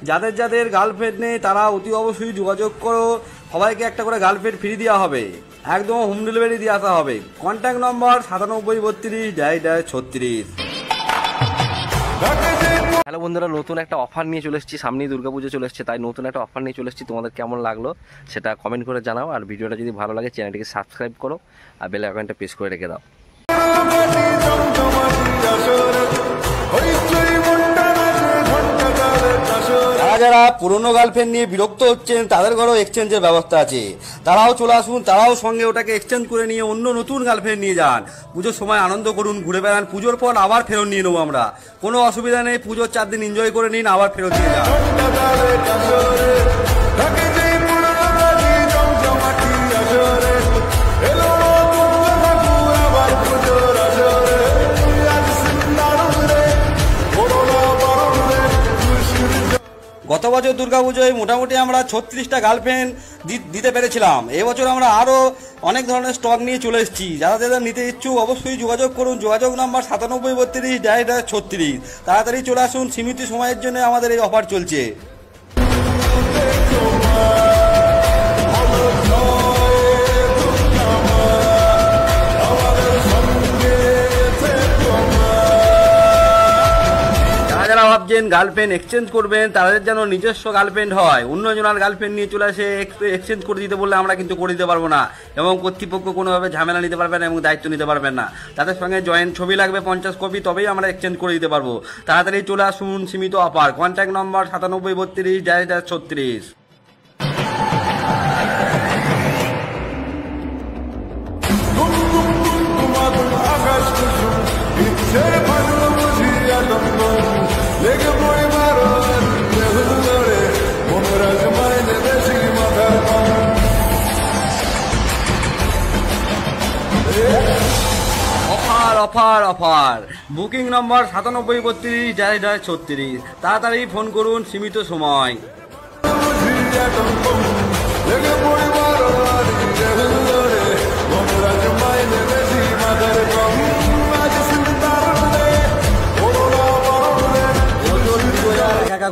যাদের যাদের গার্লফ্রেন্ড নেই তারা অতি অবশ্যই যোগাযোগ করো। সবাইকে একটা করে গার্লফ্রেন্ড ফ্রি দেওয়া হবে, একদম হোম ডেলিভারি দিয়ে আসা হবে। কন্ট্যাক্ট নম্বর 9732 হ্যালো বন্ধুরা, নতুন একটা অফার নিয়ে চলে এসেছি। সামনেই দুর্গাপুজো চলে এসেছে, তাই নতুন একটা অফার নিয়ে চলে এসেছি। তোমাদের কেমন লাগলো সেটা কমেন্ট করে জানাও। আর ভিডিওটা যদি ভালো লাগে চ্যানেলটিকে সাবস্ক্রাইব করো আর বেল আইকনটা প্রেস করে রেখে দাও। যারা পুরনো গার্লফ্রেন্ড নিয়ে বিরক্ত হচ্ছেন তাদের ঘরেও এক্সচেঞ্জের ব্যবস্থা আছে। তারাও চলে আসুন, তারাও সঙ্গে ওটাকে এক্সচেঞ্জ করে নিয়ে অন্য নতুন গার্লফ্রেন্ড নিয়ে যান। পুজোর সময় আনন্দ করুন, ঘুরে বেড়ান। পুজোর পর আবার ফেরত নিয়ে নেবো আমরা, কোনো অসুবিধা নেই। পুজোর 4 দিন এনজয় করে নিন, আবার ফেরত নিয়ে যান। গত বছর দুর্গাপুজোয় মোটামুটি আমরা 36টা গার্লফ্রেন্ড দিতে পেরেছিলাম। এবছর আমরা আরও অনেক ধরনের স্টক নিয়ে চলে এসেছি। যারা যারা নিতে ইচ্ছুক অবশ্যই যোগাযোগ করুন। যোগাযোগ নাম্বার 9732 তাড়াতাড়ি চলে আসুন, সীমিত সময়ের জন্য আমাদের এই অফার চলছে। যারা ভাবছেন গার্লফ্রেন্ড এক্সচেঞ্জ করবেন তাদের যেন নিজস্ব গার্লফ্রেন্ড হয়, অন্যজনের গার্লফ্রেন্ড নিয়ে চলে আসে এক্সচেঞ্জ করে দিতে বললে আমরা কিন্তু করে দিতে পারবো না, এবং কর্তৃপক্ষ কোনোভাবে ঝামেলা নিতে পারবেন না এবং দায়িত্ব নিতে পারবেন না। তাদের সঙ্গে জয়েন্ট ছবি লাগবে 50 কপি, তবেই আমরা এক্সচেঞ্জ করে দিতে পারবো। তাড়াতাড়ি চলে আসুন, সীমিত offer. Contact number 9732 offer offer. Booking নম্বর 9732 তাড়াতাড়ি ফোন করুন, সীমিত সময়।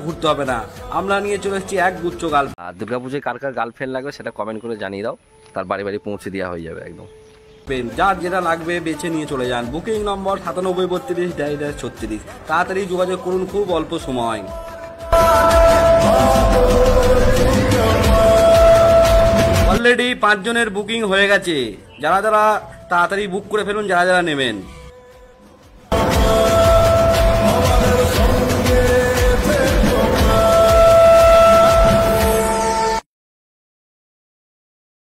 ঘুরতে হবে না, আমরা নিয়ে চলে এসেছি এক গুচ্ছ গার্লফ্রেন্ড। আর দুর্গাপুজোয় কার কার গার্লফ্রেন্ড লাগবে সেটা কমেন্ট করে জানিয়ে দাও, তার বাড়ি বাড়ি পৌঁছে দেওয়া হয়ে যাবে একদম। যার যেটা লাগবে বেছে নিয়ে চলে যান। বুকিং নম্বর 9732 তাড়াতাড়ি যোগাযোগ করুন, খুব অল্প সময়। অলরেডি 5 জনের বুকিং হয়ে গেছে। যারা যারা তাড়াতাড়ি বুক করে ফেলুন, যারা যারা নেবেন।